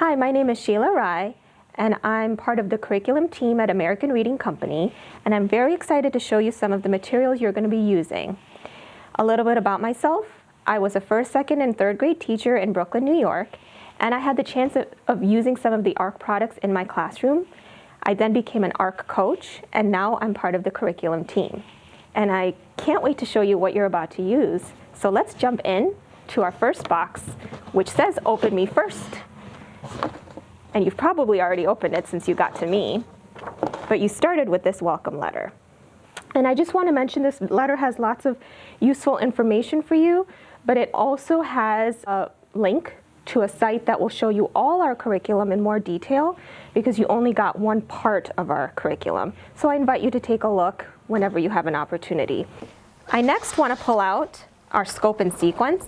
Hi, my name is Sheila Rai, and I'm part of the curriculum team at American Reading Company, and I'm very excited to show you some of the materials you're going to be using. A little bit about myself. I was a first, second, and third grade teacher in Brooklyn, New York, and I had the chance of using some of the ARC products in my classroom. I then became an ARC coach, and now I'm part of the curriculum team. And I can't wait to show you what you're about to use. So let's jump in to our first box, which says Open Me First. And you've probably already opened it since you got to me, but you started with this welcome letter. And I just want to mention this letter has lots of useful information for you, but it also has a link to a site that will show you all our curriculum in more detail because you only got one part of our curriculum. So I invite you to take a look whenever you have an opportunity. I next want to pull out our scope and sequence.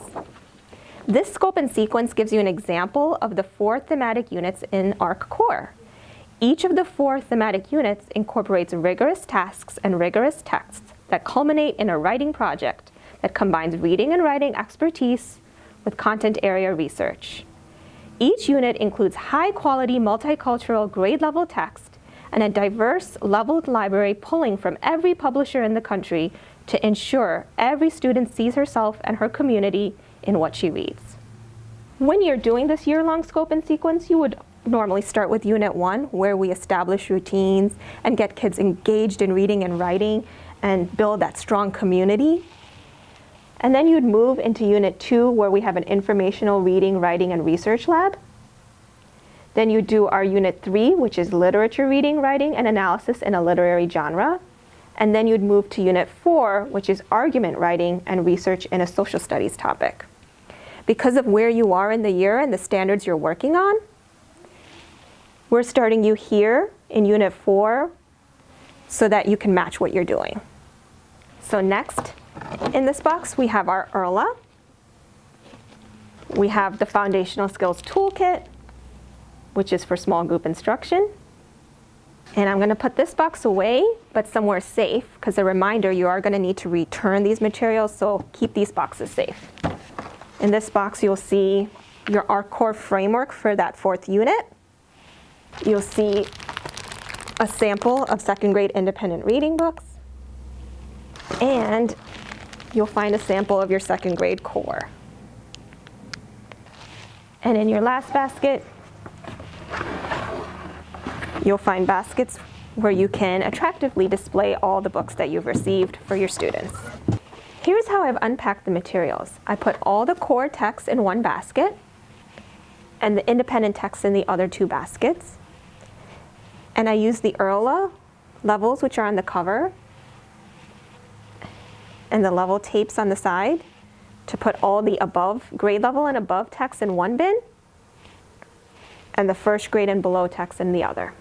This scope and sequence gives you an example of the 4 thematic units in ARC Core. Each of the 4 thematic units incorporates rigorous tasks and rigorous texts that culminate in a writing project that combines reading and writing expertise with content area research. Each unit includes high-quality multicultural grade-level text and a diverse leveled library pulling from every publisher in the country to ensure every student sees herself and her community in what she reads. When you're doing this year-long scope and sequence, you would normally start with Unit 1, where we establish routines and get kids engaged in reading and writing and build that strong community. And then you'd move into Unit 2, where we have an informational reading, writing, and research lab. Then you do our Unit 3, which is literature reading, writing, and analysis in a literary genre. And then you'd move to Unit 4, which is argument writing and research in a social studies topic. Because of where you are in the year and the standards you're working on, we're starting you here in Unit 4 so that you can match what you're doing. So next, in this box, we have our URLA. We have the Foundational Skills Toolkit, which is for small group instruction. And I'm going to put this box away, but somewhere safe, because a reminder, you are going to need to return these materials, so keep these boxes safe. In this box, you'll see your ARC Core framework for that 4th unit. You'll see a sample of 2nd grade independent reading books. And you'll find a sample of your 2nd grade core. And in your last basket, you'll find baskets where you can attractively display all the books that you've received for your students. Here's how I've unpacked the materials. I put all the core texts in one basket and the independent texts in the other 2 baskets. And I use the URLA levels, which are on the cover, and the level tapes on the side to put all the above grade level and above text in one bin and the 1st grade and below text in the other.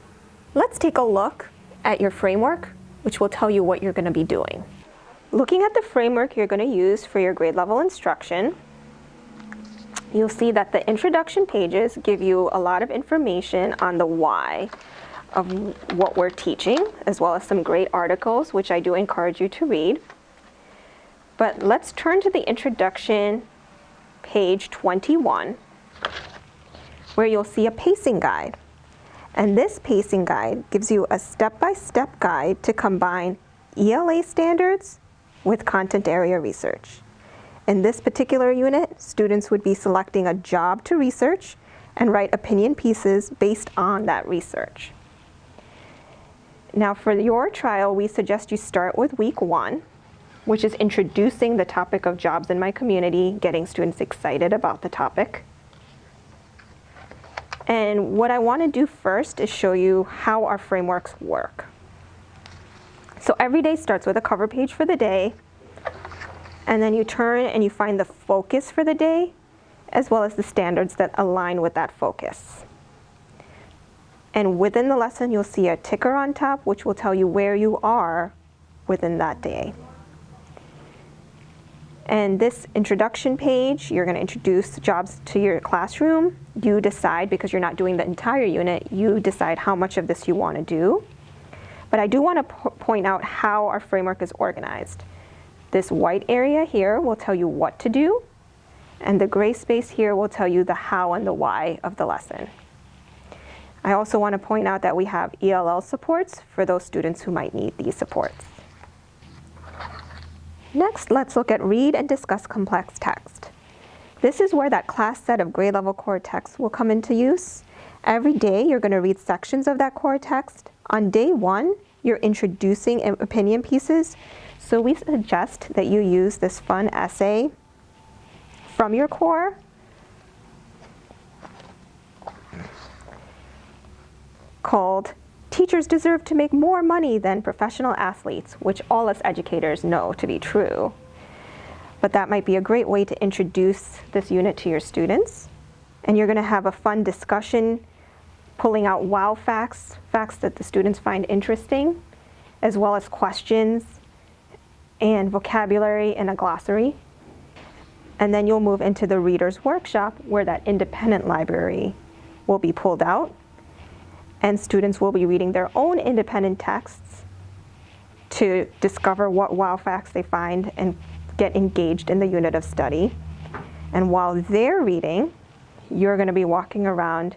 Let's take a look at your framework, which will tell you what you're going to be doing. Looking at the framework you're going to use for your grade level instruction, you'll see that the introduction pages give you a lot of information on the why of what we're teaching, as well as some great articles, which I do encourage you to read. But let's turn to the introduction, page 21, where you'll see a pacing guide. And this pacing guide gives you a step-by-step guide to combine ELA standards with content area research. In this particular unit, students would be selecting a job to research and write opinion pieces based on that research. Now for your trial, we suggest you start with week 1, which is introducing the topic of jobs in my community, getting students excited about the topic. And what I want to do first is show you how our frameworks work. So every day starts with a cover page for the day, and then you turn and you find the focus for the day, as well as the standards that align with that focus. And within the lesson, you'll see a ticker on top, which will tell you where you are within that day. And this introduction page, you're going to introduce jobs to your classroom. You decide, because you're not doing the entire unit, you decide how much of this you want to do. But I do want to point out how our framework is organized. This white area here will tell you what to do, and the gray space here will tell you the how and the why of the lesson. I also want to point out that we have ELL supports for those students who might need these supports. Next, let's look at read and discuss complex text. This is where that class set of grade level core text will come into use. Every day, you're going to read sections of that core text. On day 1, you're introducing opinion pieces. So we suggest that you use this fun essay from your core called "Teachers Deserve to Make More Money Than Professional Athletes," which all us educators know to be true. But that might be a great way to introduce this unit to your students. And you're going to have a fun discussion, pulling out wow facts, facts that the students find interesting, as well as questions and vocabulary and a glossary. And then you'll move into the reader's workshop, where that independent library will be pulled out. And students will be reading their own independent texts to discover what wow facts they find and get engaged in the unit of study. And while they're reading, you're going to be walking around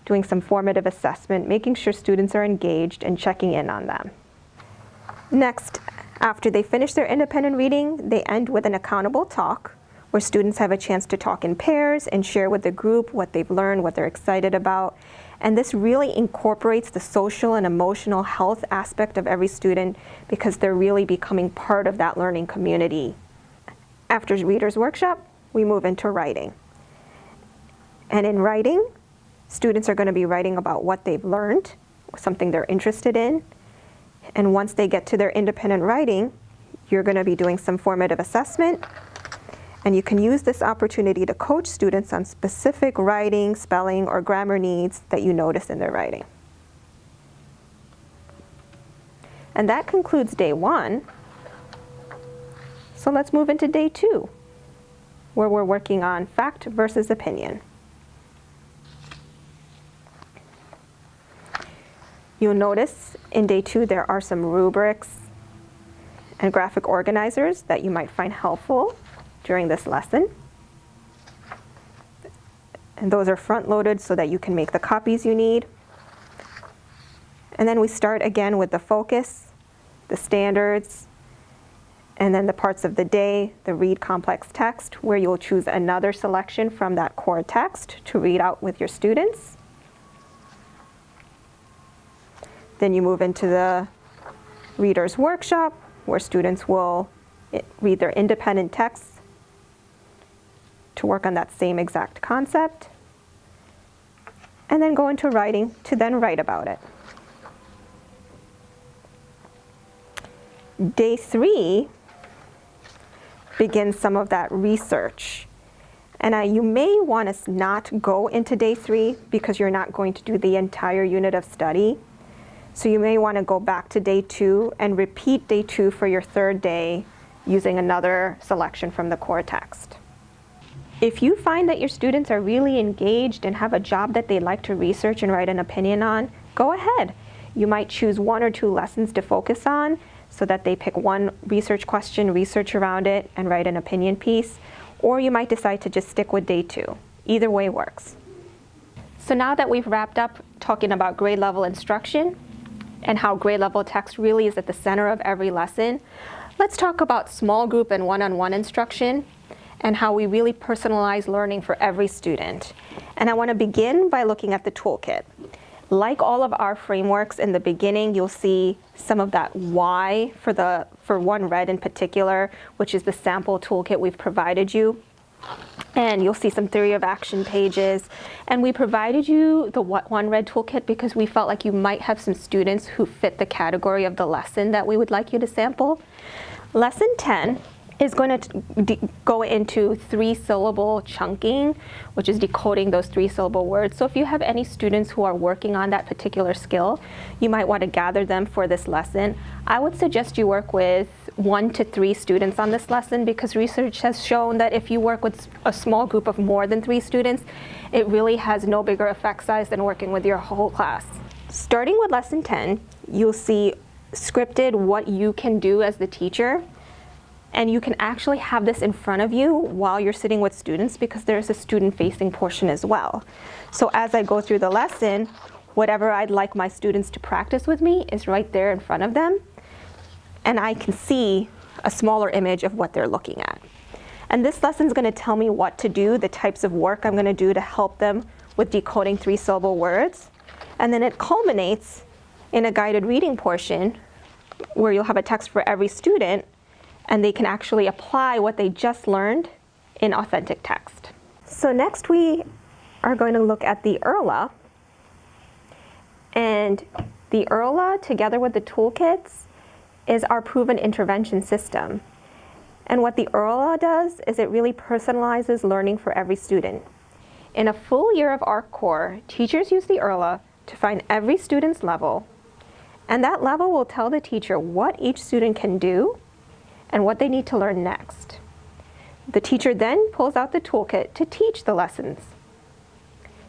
doing some formative assessment, making sure students are engaged and checking in on them. Next, after they finish their independent reading, they end with an accountable talk, where students have a chance to talk in pairs and share with the group what they've learned, what they're excited about. And this really incorporates the social and emotional health aspect of every student, because they're really becoming part of that learning community. After reader's workshop, we move into writing. And in writing, students are going to be writing about what they've learned, something they're interested in. And once they get to their independent writing, you're going to be doing some formative assessment. And you can use this opportunity to coach students on specific writing, spelling, or grammar needs that you notice in their writing. And that concludes day 1. So let's move into day 2, where we're working on fact versus opinion. You'll notice in day 2 there are some rubrics and graphic organizers that you might find helpful during this lesson. And those are front-loaded so that you can make the copies you need. And then we start again with the focus, the standards, and then the parts of the day, the read complex text, where you'll choose another selection from that core text to read out with your students. Then you move into the reader's workshop, where students will read their independent texts to work on that same exact concept, and then go into writing to then write about it. Day 3 begins some of that research. And you may want to not go into day 3 because you're not going to do the entire unit of study. So you may want to go back to day 2 and repeat day 2 for your 3rd day using another selection from the core text. If you find that your students are really engaged and have a job that they'd like to research and write an opinion on, go ahead. You might choose 1 or 2 lessons to focus on so that they pick one research question, research around it, and write an opinion piece. Or you might decide to just stick with day 2. Either way works. So now that we've wrapped up talking about grade level instruction and how grade level text really is at the center of every lesson, let's talk about small group and one-on-one instruction and how we really personalize learning for every student. And I want to begin by looking at the toolkit. Like all of our frameworks, in the beginning you'll see some of that why for one red in particular, which is the sample toolkit we've provided you. And you'll see some theory of action pages. And we provided you the one red toolkit because we felt like you might have some students who fit the category of the lesson that we would like you to sample. Lesson 10 is going to go into 3-syllable chunking, which is decoding those 3-syllable words. So if you have any students who are working on that particular skill, you might want to gather them for this lesson. I would suggest you work with 1 to 3 students on this lesson, because research has shown that if you work with a small group of more than 3 students, it really has no bigger effect size than working with your whole class. Starting with lesson 10, you'll see scripted what you can do as the teacher. And you can actually have this in front of you while you're sitting with students, because there's a student-facing portion as well. So as I go through the lesson, Whatever I'd like my students to practice with me is right there in front of them, and I can see a smaller image of what they're looking at. And this lesson is going to tell me what to do, the types of work I'm going to do to help them with decoding 3-syllable words. And then it culminates in a guided reading portion where you'll have a text for every student, and they can actually apply what they just learned in authentic text. So next we are going to look at the URLA. And the URLA, together with the toolkits, is our proven intervention system. And what the URLA does is it really personalizes learning for every student. In a full year of ARC Core, teachers use the URLA to find every student's level, and that level will tell the teacher what each student can do and what they need to learn next. The teacher then pulls out the toolkit to teach the lessons.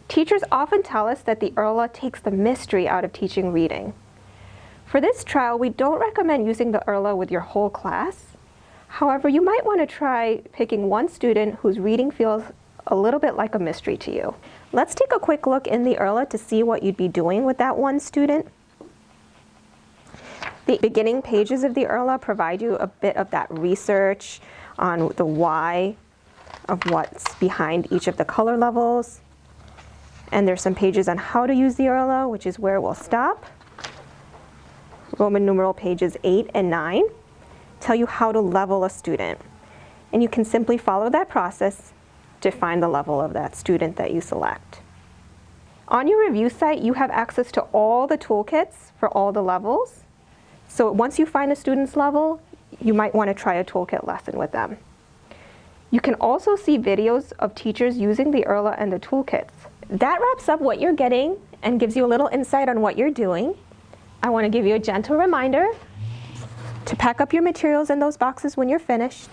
Teachers often tell us that the URLA takes the mystery out of teaching reading. For this trial, we don't recommend using the URLA with your whole class. However, you might want to try picking one student whose reading feels a little bit like a mystery to you. Let's take a quick look in the URLA to see what you'd be doing with that one student. The beginning pages of the URLA provide you a bit of that research on the why of what's behind each of the color levels. And there's some pages on how to use the URLA, which is where we'll stop. Roman numeral pages 8 and 9 tell you how to level a student. And you can simply follow that process to find the level of that student that you select. On your review site, you have access to all the toolkits for all the levels. So once you find a student's level, you might want to try a toolkit lesson with them. You can also see videos of teachers using the URLA and the toolkits. That wraps up what you're getting and gives you a little insight on what you're doing. I want to give you a gentle reminder to pack up your materials in those boxes when you're finished.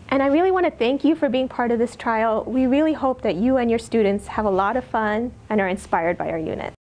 And I really want to thank you for being part of this trial. We really hope that you and your students have a lot of fun and are inspired by our unit.